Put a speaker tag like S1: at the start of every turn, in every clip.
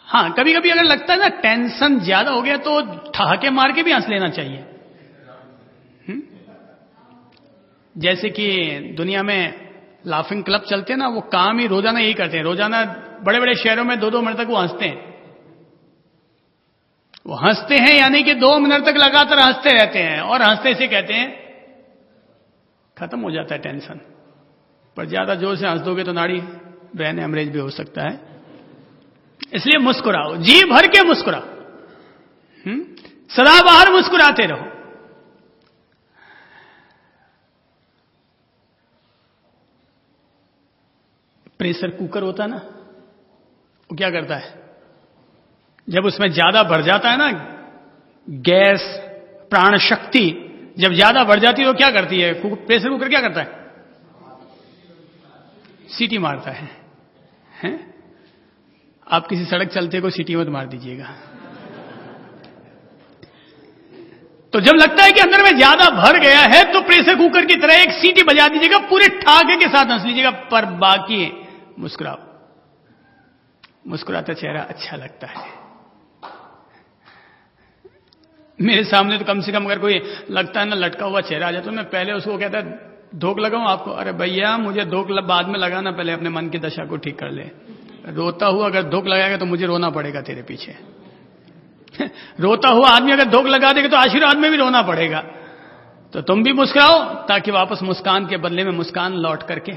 S1: हाँ, कभी कभी अगर लगता है ना टेंशन ज्यादा हो गया तो ठहाके मार के भी हंस लेना चाहिए। जैसे कि दुनिया में लाफिंग क्लब चलते हैं ना, वो काम ही रोजाना यही करते हैं। रोजाना बड़े बड़े शहरों में 2-2 मिनट तक वो हंसते हैं। वो हंसते हैं यानी कि 2 मिनट तक लगातार हंसते रहते हैं, और हंसते से कहते हैं खत्म हो जाता है टेंशन। पर ज्यादा जोर से हंस दोगे तो नाड़ी ब्रेन हेमरेज भी हो सकता है। इसलिए मुस्कुराओ, जी भर के मुस्कुराओ, सदा बाहर मुस्कुराते रहो। प्रेशर कुकर होता है ना, वो क्या करता है, जब उसमें ज्यादा बढ़ जाता है ना गैस, प्राण शक्ति जब ज्यादा बढ़ जाती है तो क्या करती है प्रेशर कुकर, क्या करता है, सीटी मारता है, हैं? आप किसी सड़क चलते को सीटी मत मार दीजिएगा। तो जब लगता है कि अंदर में ज्यादा भर गया है तो प्रेशर कुकर की तरह एक सीटी बजा दीजिएगा, पूरे ठाके के साथ हंस लीजिएगा, पर बाकी मुस्कुराओ। मुस्कुराता चेहरा अच्छा लगता है। मेरे सामने तो कम से कम अगर कोई लगता है ना लटका हुआ चेहरा आ जाए तो मैं पहले उसको कहता है धोख लगाऊं आपको। अरे भैया मुझे धोख बाद में लगाना, पहले अपने मन की दशा को ठीक कर ले। रोता हुआ अगर धोख लगाएगा तो मुझे रोना पड़ेगा तेरे पीछे। रोता हुआ आदमी अगर धोख लगा देगा तो आशीर्वाद में भी रोना पड़ेगा। तो तुम भी मुस्कुराओ ताकि वापस मुस्कान के बदले में मुस्कान लौट करके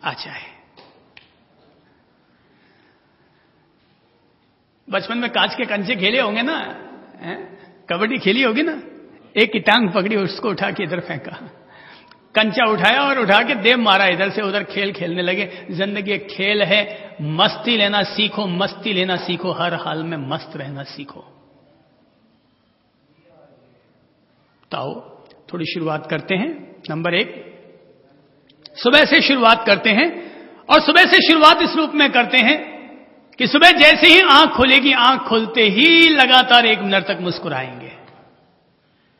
S1: आ जाए। बचपन में कांच के कंचे खेले होंगे ना, कबड्डी खेली होगी ना, एक की टांग पकड़ी उसको उठा के इधर फेंका, कंचा उठाया और उठा के देव मारा, इधर से उधर खेल खेलने लगे। जिंदगी एक खेल है, मस्ती लेना सीखो, मस्ती लेना सीखो, हर हाल में मस्त रहना सीखो। तो आओ थोड़ी शुरुआत करते हैं। नंबर 1, सुबह से शुरुआत करते हैं, और सुबह से शुरुआत इस रूप में करते हैं कि सुबह जैसे ही आंख खुलेगी, आंख खुलते ही लगातार 1 मिनट तक मुस्कुराएंगे।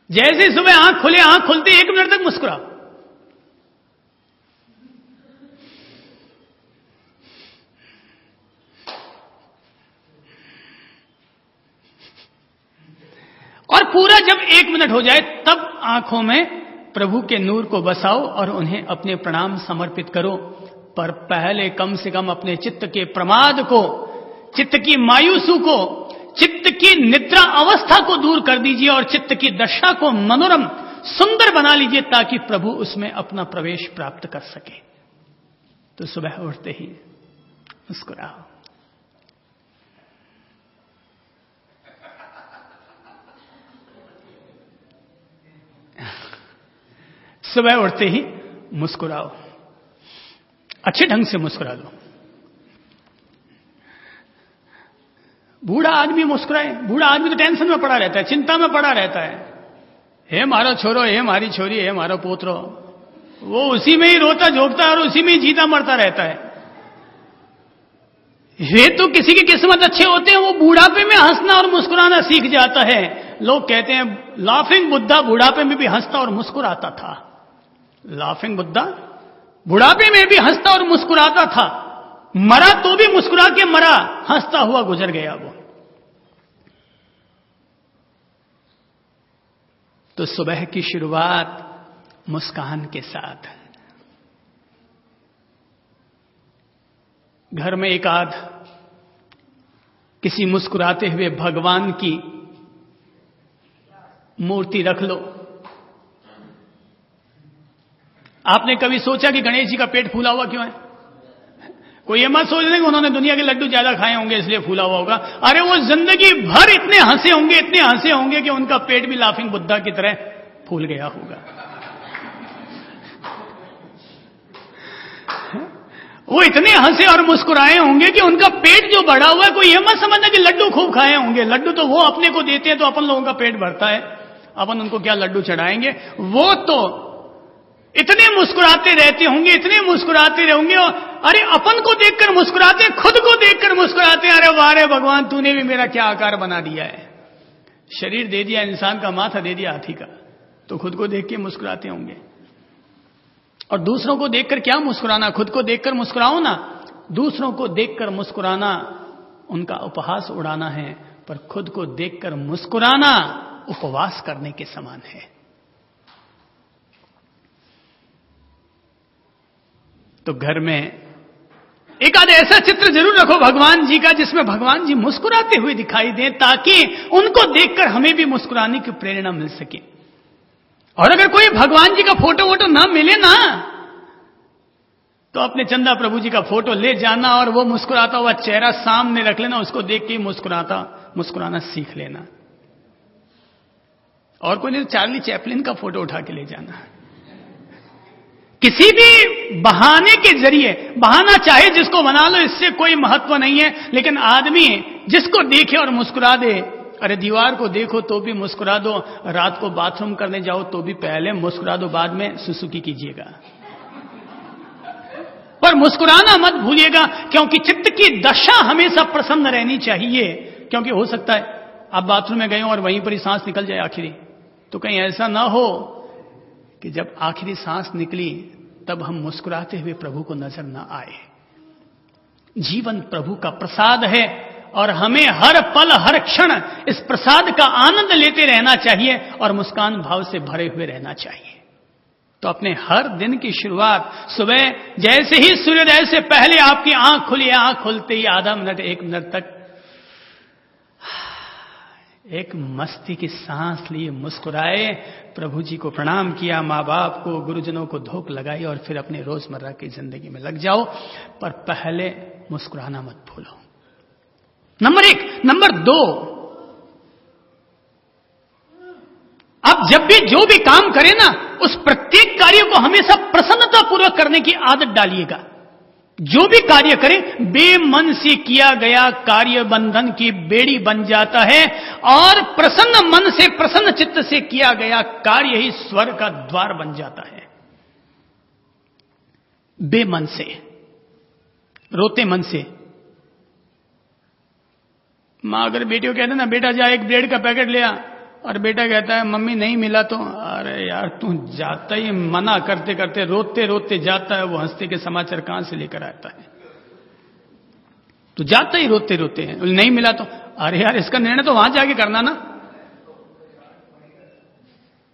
S1: जैसे ही सुबह आंख खुले, आंख खुलते 1 मिनट तक मुस्कुराओ। और पूरा जब 1 मिनट हो जाए तब आंखों में प्रभु के नूर को बसाओ और उन्हें अपने प्रणाम समर्पित करो। पर पहले कम से कम अपने चित्त के प्रमाद को, चित्त की मायूसी को, चित्त की निद्रा अवस्था को दूर कर दीजिए और चित्त की दशा को मनोरम सुंदर बना लीजिए ताकि प्रभु उसमें अपना प्रवेश प्राप्त कर सके। तो सुबह उठते ही मुस्कुराओ। सुबह उठते ही मुस्कुराओ, अच्छे ढंग से मुस्कुरा लो। बूढ़ा आदमी मुस्कुराए, बूढ़ा आदमी तो टेंशन में पड़ा रहता है, चिंता में पड़ा रहता है। हे मारो छोरो, हे मारी छोरी, हे मारो पोतरो, वो उसी में ही रोता झोंकता है और उसी में ही जीता मरता रहता है। ये तो किसी की किस्मत अच्छे होते हैं, वो बुढ़ापे में हंसना और मुस्कुराना सीख जाता है। लोग कहते हैं लाफिंग बुद्धा बुढ़ापे में भी हंसता और मुस्कुराता था। लाफिंग बुद्धा बुढ़ापे में भी हंसता और मुस्कुराता था, मरा तो भी मुस्कुरा के मरा, हंसता हुआ गुजर गया वो। तो सुबह की शुरुआत मुस्कान के साथ। घर में एक आध किसी मुस्कुराते हुए भगवान की मूर्ति रख लो। आपने कभी सोचा कि गणेश जी का पेट फूला हुआ क्यों है? कोई ये मत सोच ले कि उन्होंने दुनिया के लड्डू ज्यादा खाए होंगे इसलिए फूला हुआ होगा। अरे वो जिंदगी भर इतने हंसे होंगे, इतने हंसे होंगे कि उनका पेट भी लाफिंग बुद्धा की तरह फूल गया होगा। वो इतने हंसे और मुस्कुराए होंगे कि उनका पेट जो बढ़ा हुआ है, कोई ये मत समझना कि लड्डू खूब खाए होंगे। लड्डू तो वो अपने को देते हैं तो अपन लोगों का पेट भरता है, अपन उनको क्या लड्डू चढ़ाएंगे। वो तो इतने मुस्कुराते रहते होंगे, इतने मुस्कुराते रहेंगे। अरे अपन को देखकर मुस्कुराते, खुद को देखकर मुस्कुराते। अरे वारे भगवान, तूने भी मेरा क्या आकार बना दिया है। शरीर दे दिया इंसान का, माथा दे दिया हाथी का, तो खुद को देख के मुस्कुराते होंगे। और दूसरों को देखकर क्या मुस्कुराना, खुद को देखकर मुस्कुराओ ना। दूसरों को देखकर मुस्कुराना उनका उपहास उड़ाना है, पर खुद को देखकर मुस्कुराना उपवास करने के समान है। तो घर में एक आध ऐसा चित्र जरूर रखो भगवान जी का, जिसमें भगवान जी मुस्कुराते हुए दिखाई दें, ताकि उनको देखकर हमें भी मुस्कुराने की प्रेरणा मिल सके। और अगर कोई भगवान जी का फोटो वोटो ना मिले ना, तो अपने चंदा प्रभु जी का फोटो ले जाना और वो मुस्कुराता हुआ चेहरा सामने रख लेना, उसको देख के मुस्कुराना सीख लेना। और कोई नहीं, चार्ली चैपलिन का फोटो उठा के ले जाना। किसी भी बहाने के जरिए, बहाना चाहे जिसको बना लो, इससे कोई महत्व नहीं है, लेकिन आदमी जिसको देखे और मुस्कुरा दे। अरे दीवार को देखो तो भी मुस्कुरा दो, रात को बाथरूम करने जाओ तो भी पहले मुस्कुरा दो, बाद में सुसुकी कीजिएगा, पर मुस्कुराना मत भूलिएगा, क्योंकि चित्त की दशा हमेशा प्रसन्न रहनी चाहिए। क्योंकि हो सकता है आप बाथरूम में गए हो और वहीं पर ही सांस निकल जाए आखिरी, तो कहीं ऐसा ना हो कि जब आखिरी सांस निकली तब हम मुस्कुराते हुए प्रभु को नजर ना आए। जीवन प्रभु का प्रसाद है और हमें हर पल हर क्षण इस प्रसाद का आनंद लेते रहना चाहिए और मुस्कान भाव से भरे हुए रहना चाहिए। तो अपने हर दिन की शुरुआत सुबह जैसे ही सूर्योदय से पहले आपकी आंख खुली, आंख खुलते ही आधा मिनट 1 मिनट तक एक मस्ती की सांस लिए, मुस्कुराए, प्रभु जी को प्रणाम किया, माँ बाप को, गुरुजनों को धोख लगाई और फिर अपने रोजमर्रा की जिंदगी में लग जाओ। पर पहले मुस्कुराना मत भूलो। नंबर 1। नंबर 2, आप जब भी जो भी काम करें ना, उस प्रत्येक कार्य को हमेशा प्रसन्नतापूर्वक करने की आदत डालिएगा। जो भी कार्य करें, बेमन से किया गया कार्य बंधन की बेड़ी बन जाता है और प्रसन्न मन से, प्रसन्न चित्त से किया गया कार्य ही स्वर्ग का द्वार बन जाता है। बेमन से, रोते मन से। मां अगर बेटी को कहते ना, बेटा जा एक ब्रेड का पैकेट ले आ, और बेटा कहता है मम्मी नहीं मिला, तो अरे यार तू जाता ही, मना करते करते रोते रोते जाता है, वो हंसते के समाचार कहां से लेकर आता है। तो जाता ही रोते रोते हैं, नहीं मिला तो अरे यार इसका निर्णय तो वहां जाके करना ना।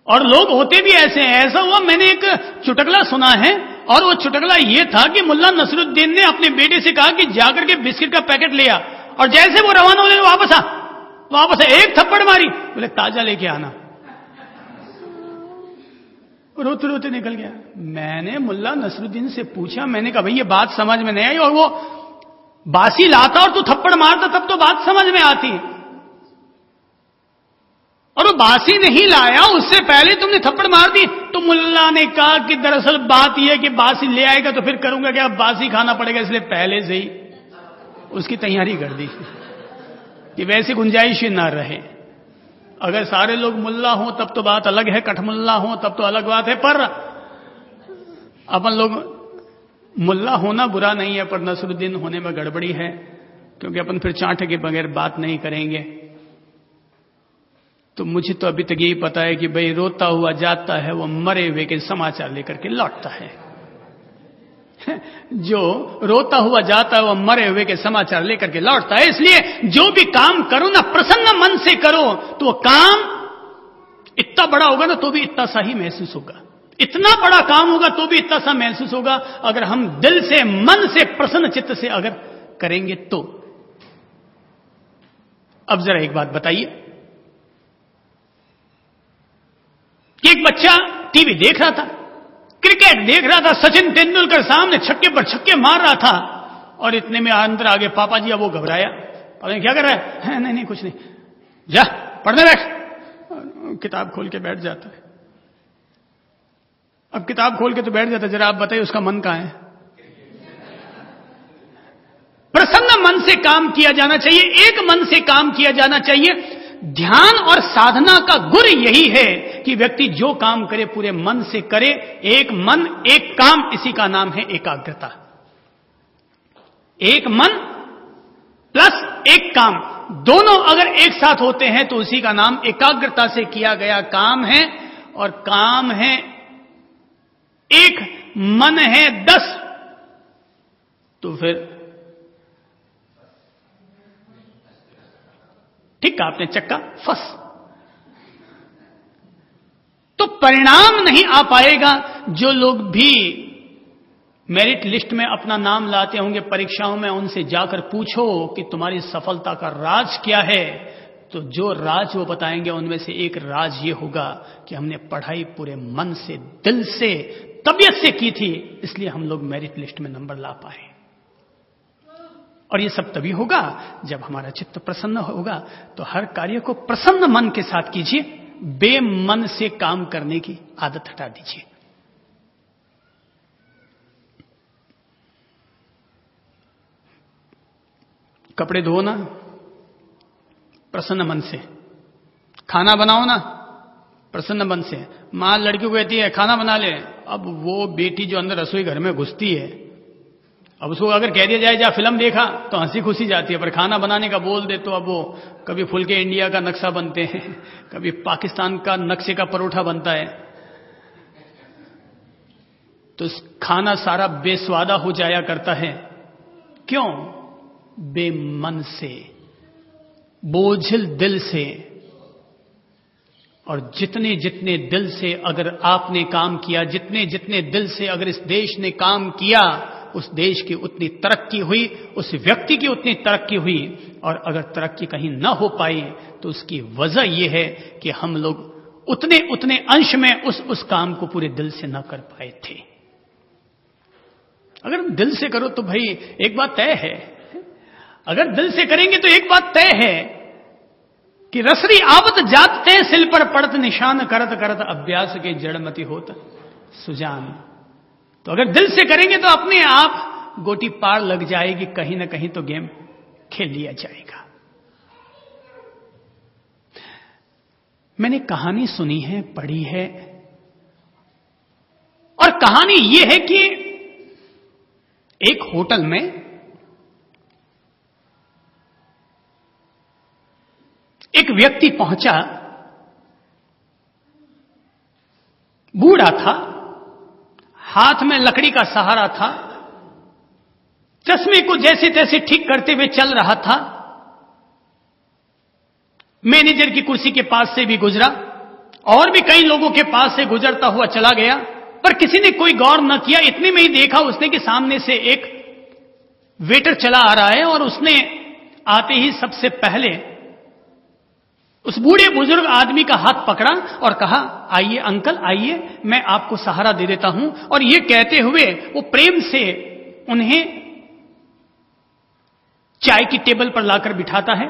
S1: और लोग होते भी ऐसे हैं। ऐसा हुआ, मैंने एक चुटकला सुना है, और वो चुटकला ये था कि मुल्ला नसरुद्दीन ने अपने बेटे से कहा कि जाकर के बिस्किट का पैकेट ले आ, और जैसे वो रवाना होने वापस एक थप्पड़ मारी, बोले ताजा लेके आना। रोते रोते निकल गया। मैंने मुल्ला नसरुद्दीन से पूछा, मैंने कहा भाई ये बात समझ में नहीं आई, और वो बासी लाता और तू थप्पड़ मारता तब तो बात समझ में आती, और वो बासी नहीं लाया, उससे पहले तुमने थप्पड़ मार दी। तो मुल्ला ने कहा कि दरअसल बात यह कि बासी ले आएगा तो फिर करूंगा क्या, बासी खाना पड़ेगा, इसलिए पहले से ही उसकी तैयारी कर दी कि वैसी गुंजाइश ही ना रहे। अगर सारे लोग मुल्ला हों तब तो बात अलग है, कठमुल्ला हों तब तो अलग बात है, पर अपन लोग, मुल्ला होना बुरा नहीं है, पर नसरुद्दीन होने में गड़बड़ी है, क्योंकि अपन फिर चांटे के बगैर बात नहीं करेंगे। तो मुझे तो अभी तक यही पता है कि भाई रोता हुआ जाता है वो मरे हुए के समाचार लेकर के लौटता है। जो रोता हुआ जाता है वो मरे हुए के समाचार लेकर के लौटता है। इसलिए जो भी काम करो ना, प्रसन्न मन से करो, तो वो काम इतना बड़ा होगा ना तो भी इतना सा ही महसूस होगा, इतना बड़ा काम होगा तो भी इतना सा महसूस होगा, अगर हम दिल से, मन से, प्रसन्न चित्त से अगर करेंगे तो। अब जरा एक बात बताइए कि एक बच्चा टीवी देख रहा था, क्रिकेट देख रहा था, सचिन तेंदुलकर सामने छक्के पर छक्के मार रहा था, और इतने में अंदर आगे पापा जी, अब वो घबराया। पापा क्या कर रहा है? नहीं नहीं कुछ नहीं, जा पढ़ने बैठ। किताब खोल के बैठ जाता है। अब किताब खोल के तो बैठ जाता है, जरा आप बताइए उसका मन कहां है? प्रसन्न मन से काम किया जाना चाहिए, एक मन से काम किया जाना चाहिए। ध्यान और साधना का गुर यही है कि व्यक्ति जो काम करे पूरे मन से करे। एक मन एक काम, इसी का नाम है एकाग्रता। एक मन प्लस एक काम, दोनों अगर एक साथ होते हैं तो उसी का नाम एकाग्रता से किया गया काम है। और काम है एक, मन है 10, तो फिर ठीक कहा आपने, चक्का फंस। तो परिणाम नहीं आ पाएगा। जो लोग भी मेरिट लिस्ट में अपना नाम लाते होंगे परीक्षाओं में, उनसे जाकर पूछो कि तुम्हारी सफलता का राज क्या है, तो जो राज वो बताएंगे उनमें से एक राज ये होगा कि हमने पढ़ाई पूरे मन से, दिल से, तबीयत से की थी, इसलिए हम लोग मेरिट लिस्ट में नंबर ला पाए। और ये सब तभी होगा जब हमारा चित्त प्रसन्न होगा। तो हर कार्य को प्रसन्न मन के साथ कीजिए, बेमन से काम करने की आदत हटा दीजिए। कपड़े धो ना प्रसन्न मन से, खाना बनाओ ना प्रसन्न मन से। मां लड़की को कहती है खाना बना ले, अब वो बेटी जो अंदर रसोई घर में घुसती है, अब उसको अगर कह दिया जाए जा फिल्म देखा तो हंसी खुशी जाती है, पर खाना बनाने का बोल दे तो अब वो कभी फुल के इंडिया का नक्शा बनते हैं, कभी पाकिस्तान का नक्शे का परोठा बनता है। तो खाना सारा बेस्वादा हो जाया करता है। क्यों? बेमन से, बोझिल दिल से। और जितने जितने दिल से अगर आपने काम किया, जितने जितने दिल से अगर इस देश ने काम किया, उस देश की उतनी तरक्की हुई, उस व्यक्ति की उतनी तरक्की हुई। और अगर तरक्की कहीं ना हो पाई तो उसकी वजह यह है कि हम लोग उतने उतने अंश में उस काम को पूरे दिल से ना कर पाए थे। अगर दिल से करो तो भाई एक बात तय है, अगर दिल से करेंगे तो एक बात तय है कि रसरी आवत जात तय सिल पर पड़त निशान करत करत अभ्यास के जड़मति होत सुजान। तो अगर दिल से करेंगे तो अपने आप गोटी पार लग जाएगी, कहीं ना कहीं तो गेम खेल लिया जाएगा। मैंने कहानी सुनी है, पढ़ी है, और कहानी यह है कि एक होटल में एक व्यक्ति पहुंचा, बूढ़ा था, हाथ में लकड़ी का सहारा था, चश्मे को जैसे तैसे ठीक करते हुए चल रहा था। मैनेजर की कुर्सी के पास से भी गुजरा और भी कई लोगों के पास से गुजरता हुआ चला गया, पर किसी ने कोई गौर न किया। इतने में ही देखा उसने कि सामने से एक वेटर चला आ रहा है और उसने आते ही सबसे पहले उस बूढ़े बुजुर्ग आदमी का हाथ पकड़ा और कहा, आइए अंकल आइए, मैं आपको सहारा दे देता हूं। और ये कहते हुए वो प्रेम से उन्हें चाय की टेबल पर लाकर बिठाता है।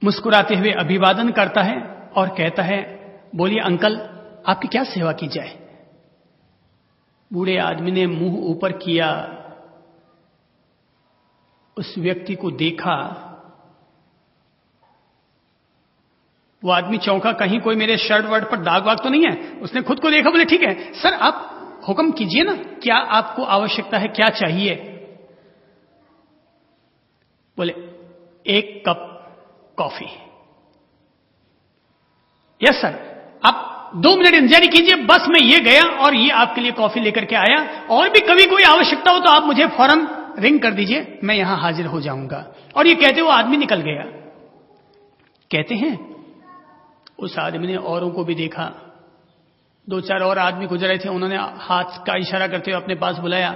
S1: मुस्कुराते हुए अभिवादन करता है और कहता है, बोलिए अंकल आपकी क्या सेवा की जाए। बूढ़े आदमी ने मुंह ऊपर किया, उस व्यक्ति को देखा। वो आदमी चौंका, कहीं कोई मेरे शर्ट वर्ट पर दाग वाग तो नहीं है। उसने खुद को देखा, बोले ठीक है सर आप हुक्म कीजिए ना, क्या आपको आवश्यकता है, क्या चाहिए। बोले 1 कप कॉफी। यस सर, आप 2 मिनट इंतजार कीजिए, बस मैं ये गया और ये आपके लिए कॉफी लेकर के आया, और भी कभी कोई आवश्यकता हो तो आप मुझे फौरन रिंग कर दीजिए, मैं यहां हाजिर हो जाऊंगा। और ये कहते वो आदमी निकल गया। कहते हैं उस आदमी ने औरों को भी देखा, 2-4 और आदमी गुजरे थे, उन्होंने हाथ का इशारा करते हुए अपने पास बुलाया।